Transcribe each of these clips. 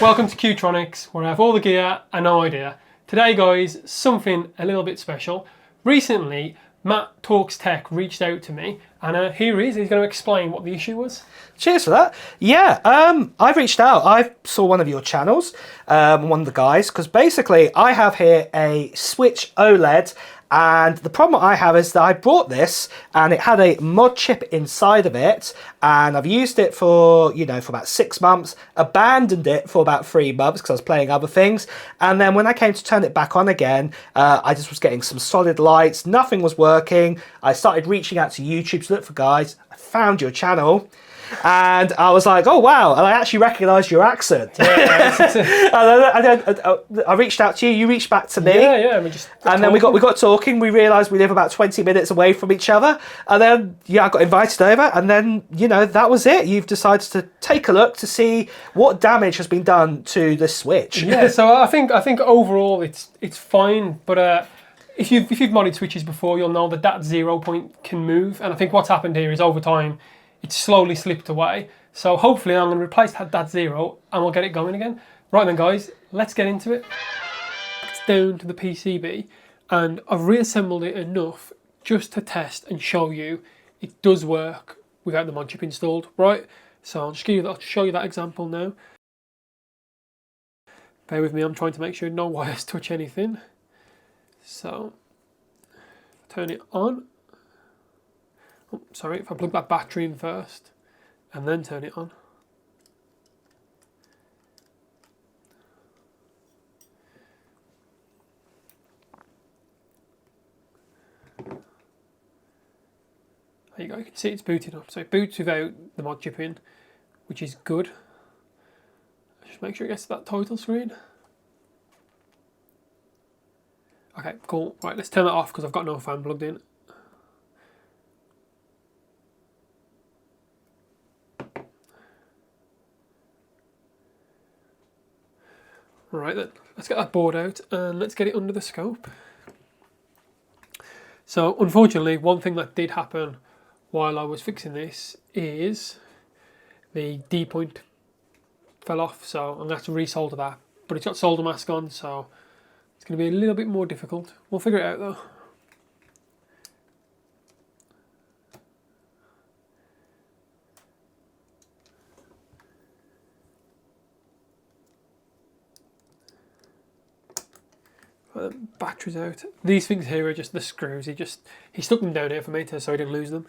Welcome to Qtronics, where I have all the gear and no idea. Today guys, something a little bit special. Recently, MattTalkTech reached out to me and here he is, he's going to explain what the issue was. Cheers for that. Yeah, I've reached out. I saw one of your channels, one of the guys, because basically I have here a Switch Oled, and the problem I have is that I bought this and it had a mod chip inside of it, and I've used it for, for about 6 months, abandoned it for about 3 months because I was playing other things, and then when I came to turn it back on again, I just was getting some solid lights, nothing was working. I started reaching out to YouTube to look for guys. I found your channel. And I was like, oh wow, and I actually recognised your accent. Yeah, I reached out to you, you reached back to me. Yeah, then we got talking, we realised we live about 20 minutes away from each other. And then, I got invited over, and then, that was it. You've decided to take a look to see what damage has been done to the Switch. Yeah, so I think overall it's fine, but if you've modded Switches before, you'll know that 0 point can move. And I think what's happened here is over time, it's slowly slipped away. So hopefully I'm going to replace that 0 and we'll get it going again. Right then guys, let's get into it. It's down to the PCB and I've reassembled it enough just to test and show you it does work without the mod chip installed, right? So I'll show you that example now. Bear with me, I'm trying to make sure no wires touch anything. So, turn it on. Oh, sorry, if I plug that battery in first and then turn it on. There you go, you can see it's booted up. So it boots without the mod chip in, which is good. Just make sure it gets to that title screen. Okay, cool. Right, let's turn that off because I've got no fan plugged in. Right then, let's get that board out and let's get it under the scope. So unfortunately, one thing that did happen while I was fixing this is the D point fell off, so I'm going to have to resolder that. But it's got solder mask on, so it's going to be a little bit more difficult. We'll figure it out though. Batteries out. These things here are just the screws. He stuck them down here for me so I didn't lose them.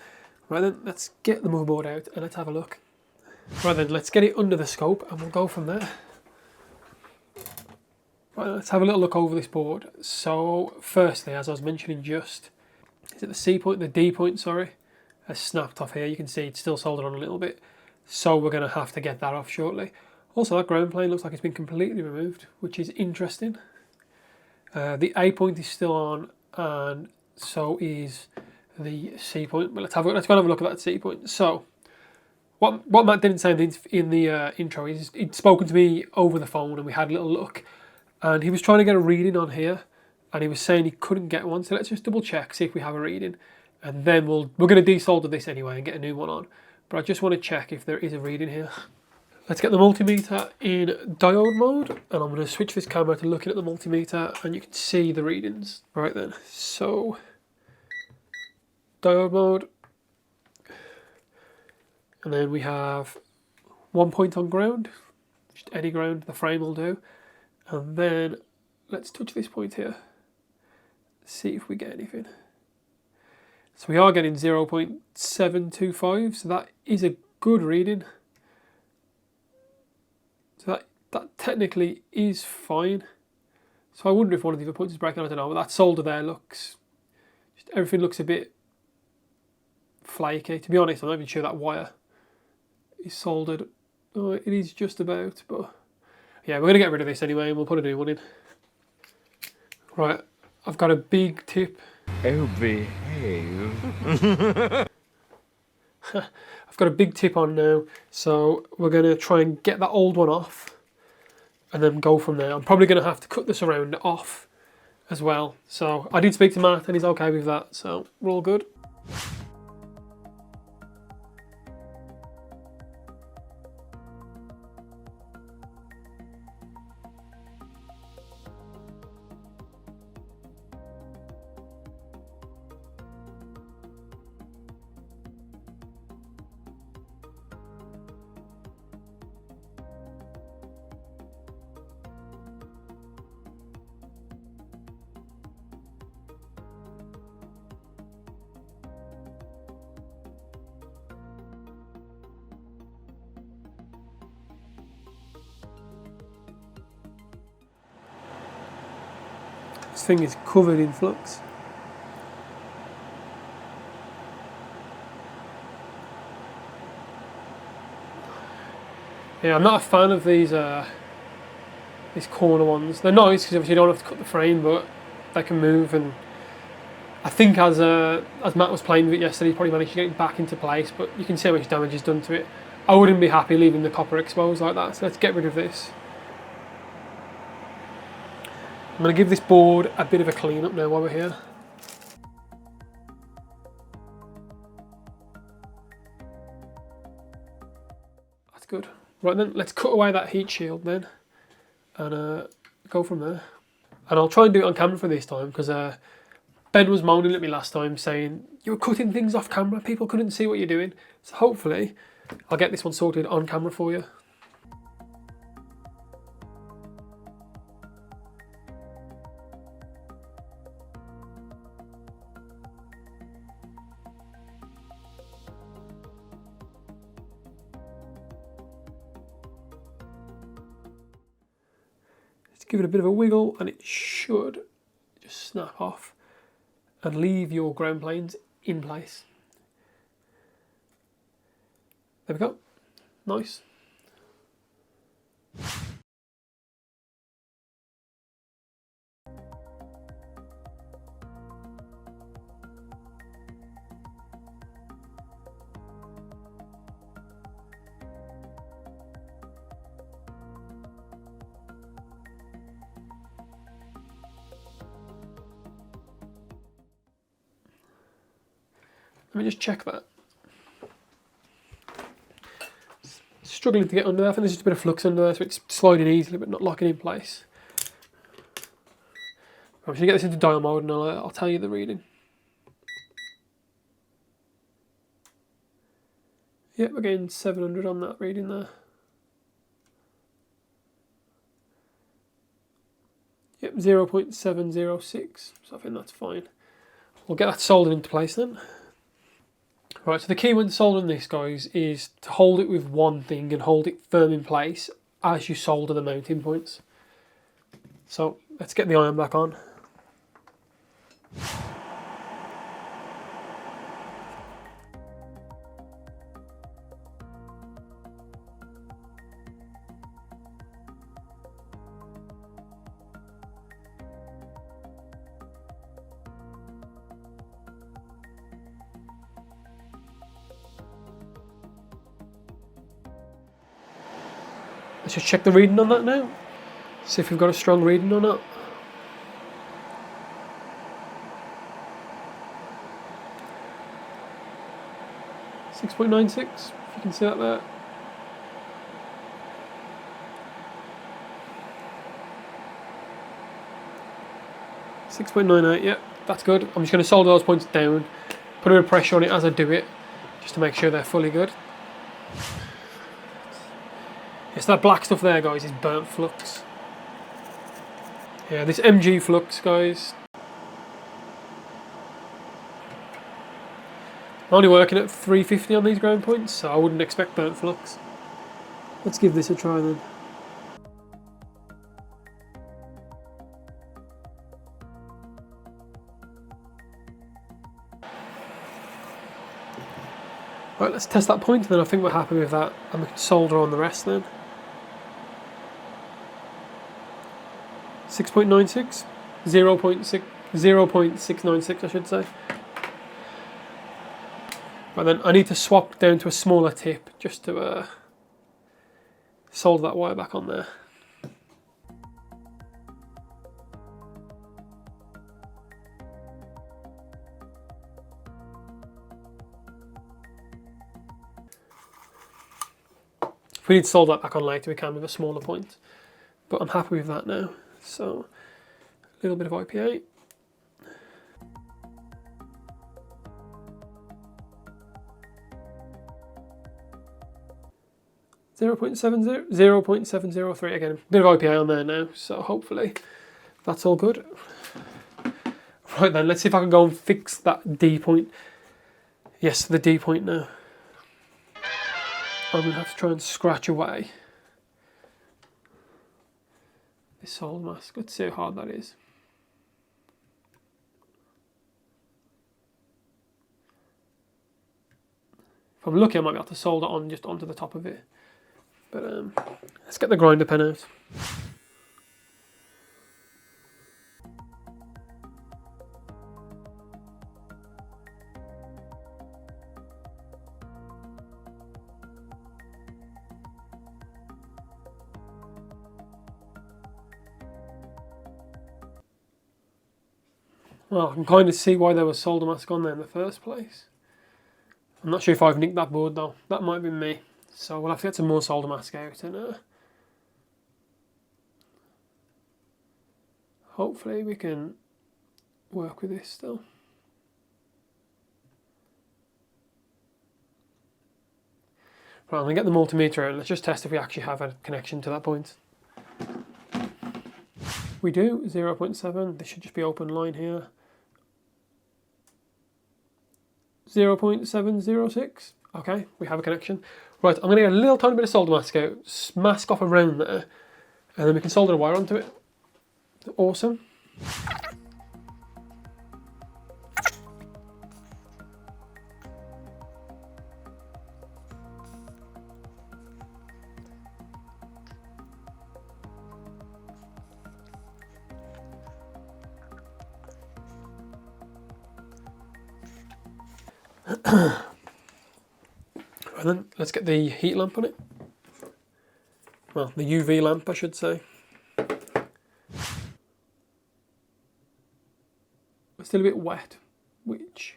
Right then, let's get the motherboard out and let's have a look. Right then, let's get it under the scope and we'll go from there. Right, let's have a little look over this board. So, firstly, as I was mentioning is it the C point, the D point, sorry, has snapped off here. You can see it's still soldered on a little bit. So we're going to have to get that off shortly. Also, that ground plane looks like it's been completely removed, which is interesting. The A point is still on, and so is the C point. But let's go and have a look at that C point. So, what Matt didn't say in the intro is he'd spoken to me over the phone, and we had a little look, and he was trying to get a reading on here, and he was saying he couldn't get one. So let's just double check, see if we have a reading, and then we're going to desolder this anyway and get a new one on. But I just want to check if there is a reading here. Let's get the multimeter in diode mode, and I'm going to switch this camera to looking at the multimeter and you can see the readings. Right then, so diode mode, and then we have 1 point on ground, just any ground the frame will do, and then let's touch this point here, see if we get anything. So we are getting 0.725, so that is a good reading. So that technically is fine. So I wonder if one of the other points is breaking, I don't know, but that solder there everything looks a bit flaky. To be honest, I'm not even sure that wire is soldered. Oh, it is just about, but yeah, we're going to get rid of this anyway and we'll put a new one in. Right, I've got a big tip. Oh, behave. I've got a big tip on now, so we're going to try and get that old one off and then go from there. I'm probably going to have to cut the surround off as well. So I did speak to Matt and he's okay with that, so we're all good. This thing is covered in flux. Yeah, I'm not a fan of these corner ones. They're nice because obviously you don't have to cut the frame, but they can move. And I think as Matt was playing with it yesterday, he probably managed to get it back into place, but you can see how much damage is done to it. I wouldn't be happy leaving the copper exposed like that, so let's get rid of this. I'm going to give this board a bit of a clean up now while we're here. That's good. Right then, let's cut away that heat shield then, and go from there. And I'll try and do it on camera for this time, because Ben was moaning at me last time saying, you were cutting things off camera, people couldn't see what you're doing. So hopefully, I'll get this one sorted on camera for you. Give it a bit of a wiggle and it should just snap off and leave your ground planes in place. There we go. Nice. Let me just check that. Struggling to get under there. I think there's just a bit of flux under there, so it's sliding easily but not locking in place. I'm just going to get this into dial mode and I'll tell you the reading. Yep, we're getting 700 on that reading there. Yep, 0.706, so I think that's fine. We'll get that soldered into place then. Right, so the key when soldering this, guys, is to hold it with one thing and hold it firm in place as you solder the mounting points. So let's get the iron back on. Let's just check the reading on that now. See if we've got a strong reading or not. .96, if you can see that there. .98, yeah, that's good. I'm just going to solder those points down, put a bit of pressure on it as I do it, just to make sure they're fully good. Yes, that black stuff there, guys, is burnt flux. Yeah, this MG flux, guys. I'm only working at 350 on these ground points, so I wouldn't expect burnt flux. Let's give this a try then. Right, let's test that point, and then I think we're happy with that, and we can solder on the rest then. 6.96, 0.696 I should say. Right then, I need to swap down to a smaller tip just to solder that wire back on there. If we need to solder that back on later, we can with a smaller point. But I'm happy with that now. So, a little bit of IPA. .703 again, a bit of IPA on there now, so hopefully that's all good. Right then, let's see if I can go and fix that D point. Yes, the D point now. I'm going to have to try and scratch away this solder mask. Let's see how hard that is. If I'm lucky, I might be able to solder on just onto the top of it. But let's get the grinder pen out. Well, I can kind of see why there was solder mask on there in the first place. I'm not sure if I've nicked that board though. That might be me. So we'll have to get some more solder mask out and hopefully we can work with this still. Right, I'm going to get the multimeter out and let's just test if we actually have a connection to that point. We do, 0.7. This should just be open line here. 0.706. Okay, we have a connection. Right, I'm going to get a little tiny bit of solder mask out, mask off around there, and then we can solder a wire onto it. Awesome. And then let's get the heat lamp on it. Well, the UV lamp, I should say. It's still a bit wet, which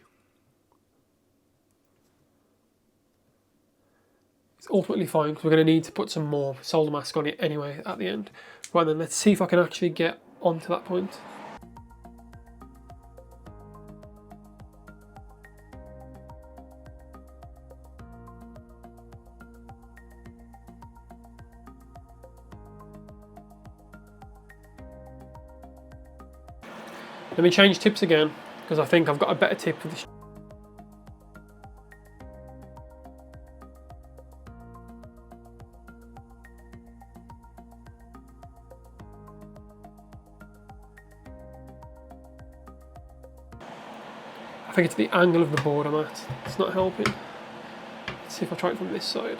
is ultimately fine because we're going to need to put some more solder mask on it anyway at the end. Right then, let's see if I can actually get onto that point. Let me change tips again, because I think I've got a better tip for this. I think it's the angle of the board I'm at. It's not helping. Let's see if I try it from this side.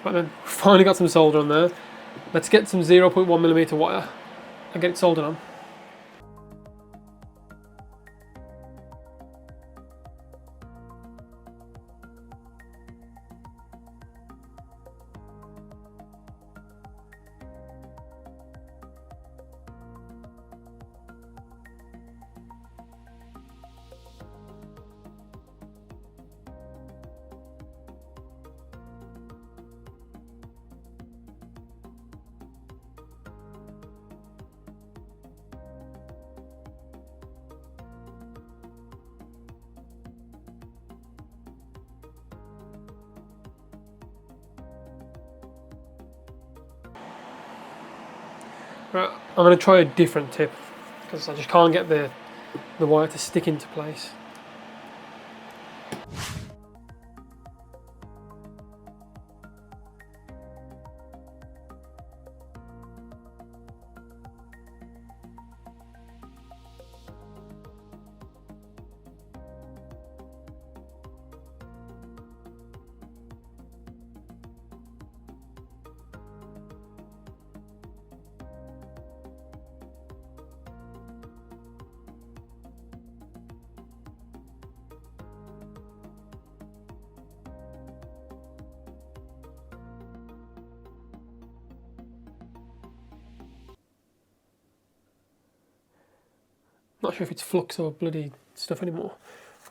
Right then, finally got some solder on there. Let's get some 0.1mm wire and get it soldered on. Right, I'm going to try a different tip because I just can't get the wire to stick into place. Not sure if it's flux or bloody stuff anymore.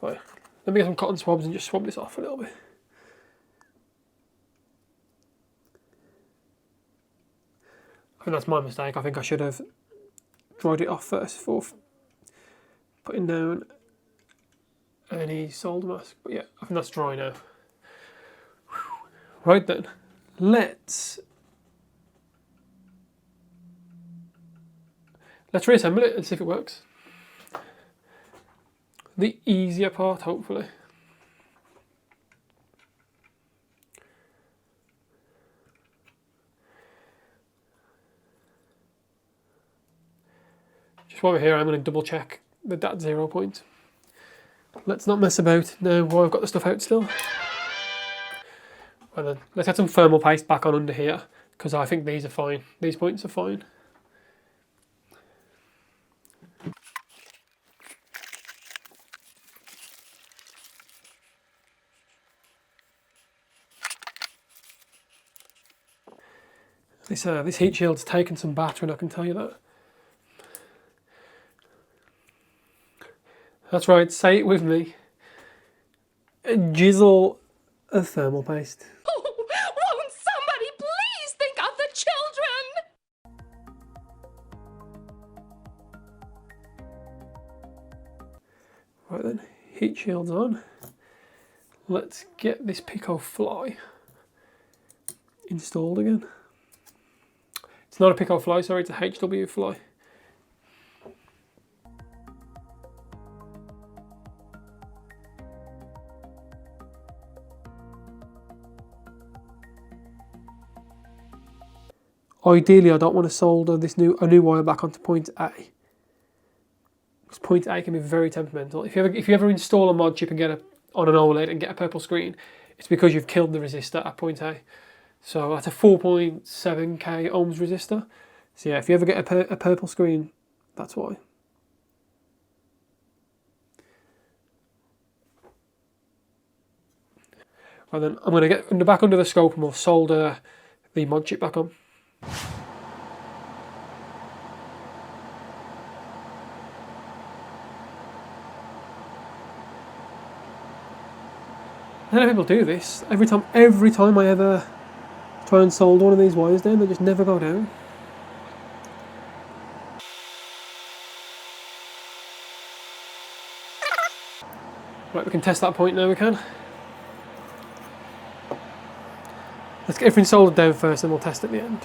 Right, let me get some cotton swabs and just swab this off a little bit. I think that's my mistake. I think I should have dried it off first before putting down any solder mask. But yeah, I think that's dry now. Right then, let's reassemble it and see if it works. the easier part, hopefully. Just while we're here, I'm going to double check that 0 point. Let's not mess about now while I've got the stuff out still. Well then, let's add some thermal paste back on under here, because I think these are fine. These points are fine. This heat shield's taken some battering, I can tell you that. That's right, say it with me. A jizzle of thermal paste. Oh, won't somebody please think of the children? Right then, heat shield's on. Let's get this Pico Fly installed again. It's not a Pico Fly, sorry, it's a HW Fly. Ideally, I don't want to solder a new wire back onto point A, because point A can be very temperamental. If you ever install a mod chip and on an OLED and get a purple screen, it's because you've killed the resistor at point A. So that's a 4.7k ohms resistor. So yeah, if you ever get a purple screen, that's why. Well then, I'm going to get back under the scope and we'll solder the mod chip back on. I don't know if people do this. Every time I ever try and solder one of these wires down, they just never go down. Right, we can test that point now, we can. Let's get everything soldered down first, and we'll test at the end.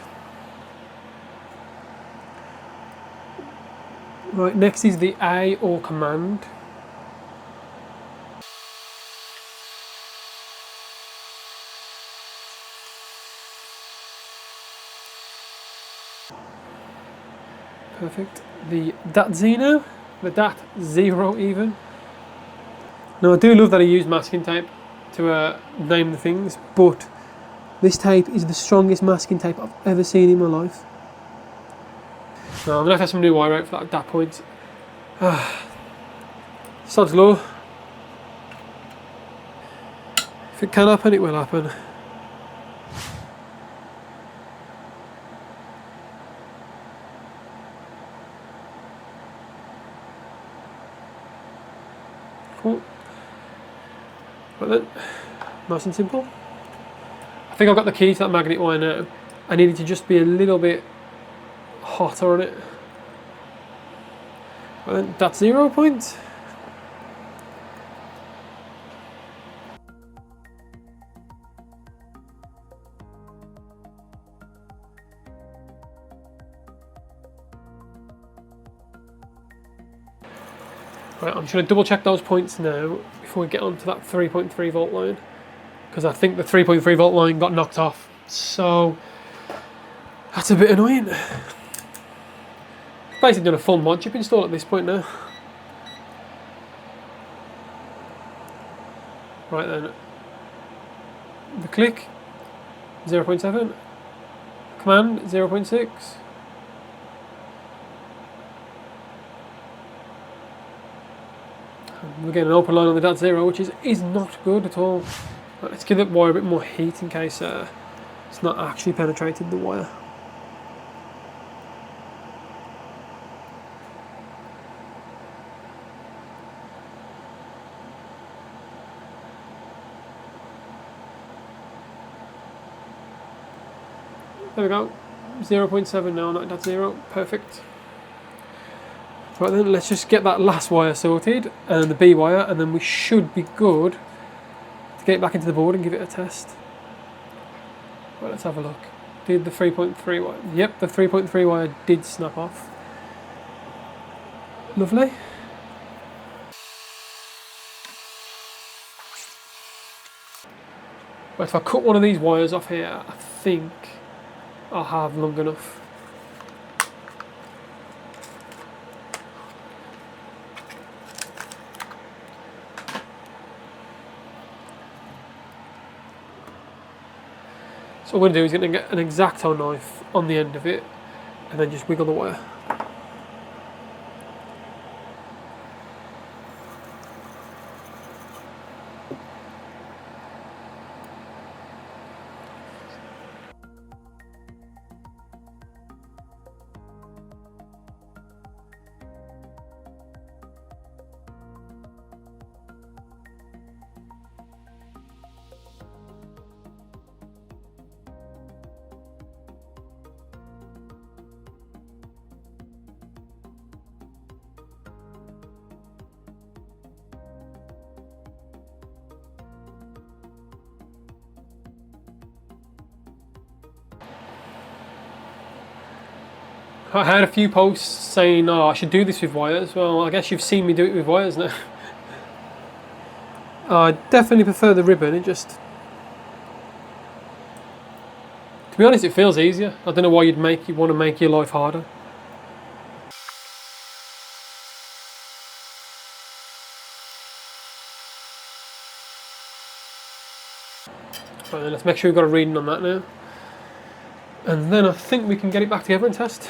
Right, next is the A or command. Perfect. The DAT-Z now, the DAT-0 even. Now I do love that I use masking tape to name the things, but this tape is the strongest masking tape I've ever seen in my life. Now I'm going to have some new wire out for that DAT point. Sod's law. If it can happen, it will happen. Cool. Right then, nice and simple. I think I've got the key to that magnet wire now. I need it to just be a little bit hotter on it. Right then, that's 0 point. Right, I'm just going to double check those points now before we get onto that 3.3 volt line, because I think the 3.3 volt line got knocked off, so that's a bit annoying. Basically done a full mod chip install at this point now. Right then, the click 0.7, command 0.6. We're getting an open line on the DAT-0, which is not good at all. Right, let's give that wire a bit more heat in case it's not actually penetrated the wire. There we go, 0.7 now, not DAT-0, perfect. Right then, let's just get that last wire sorted, and the B wire, and then we should be good to get it back into the board and give it a test. Right, let's have a look. Did the 3.3 wire? Yep, the 3.3 wire did snap off. Lovely. But if I cut one of these wires off here, I think I'll have long enough. So what we're going to do is going to get an X-Acto knife on the end of it and then just wiggle the wire. I had a few posts saying, oh, I should do this with wires. Well, I guess you've seen me do it with wires now. I definitely prefer the ribbon. It just... To be honest, it feels easier. I don't know why you'd want to make your life harder. Right, then let's make sure we've got a reading on that now. And then I think we can get it back together and test.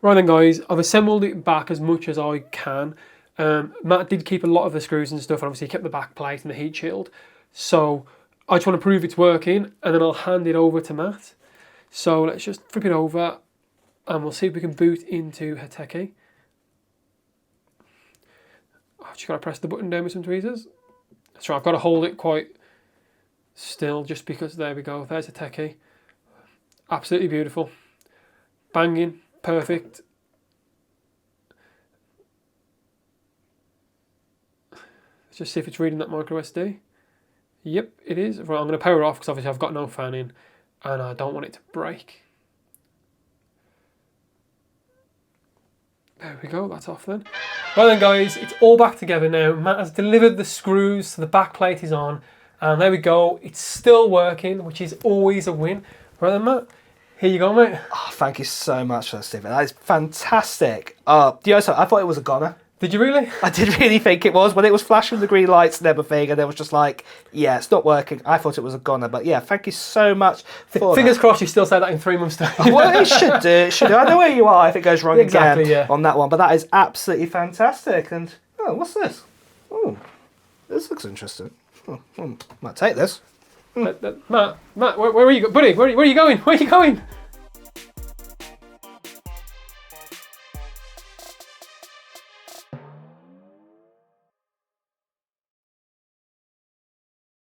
Right then guys, I've assembled it back as much as I can. Matt did keep a lot of the screws and stuff, and obviously he kept the back plate and the heat shield. So I just want to prove it's working, and then I'll hand it over to Matt. So let's just flip it over, and we'll see if we can boot into Hwfly. I've just got to press the button down with some tweezers. That's right, I've got to hold it quite still, just because, there we go, there's Hwfly. Absolutely beautiful. Banging. Perfect. Let's just see if it's reading that micro SD. Yep, it is. Right, I'm going to power it off because obviously I've got no fan in and I don't want it to break. There we go, that's off then. Well then guys, it's all back together now. Matt has delivered the screws, so the back plate is on. And there we go, it's still working, which is always a win. Right then Matt, here you go mate. Oh, thank you so much for that, Stephen. That is fantastic. I thought it was a goner. Did you really? I did really think it was. When it was flashing the green lights and everything, and it was just like, yeah, it's not working. I thought it was a goner. But yeah, thank you so much for Fingers crossed you still say that in 3 months' time. Well, it should do. It should do. I know where you are if it goes wrong exactly, again yeah. on that one. But that is absolutely fantastic. And, oh, what's this? Oh, this looks interesting. Might take this. Matt, where are you, buddy? Where are you going? Where are you going?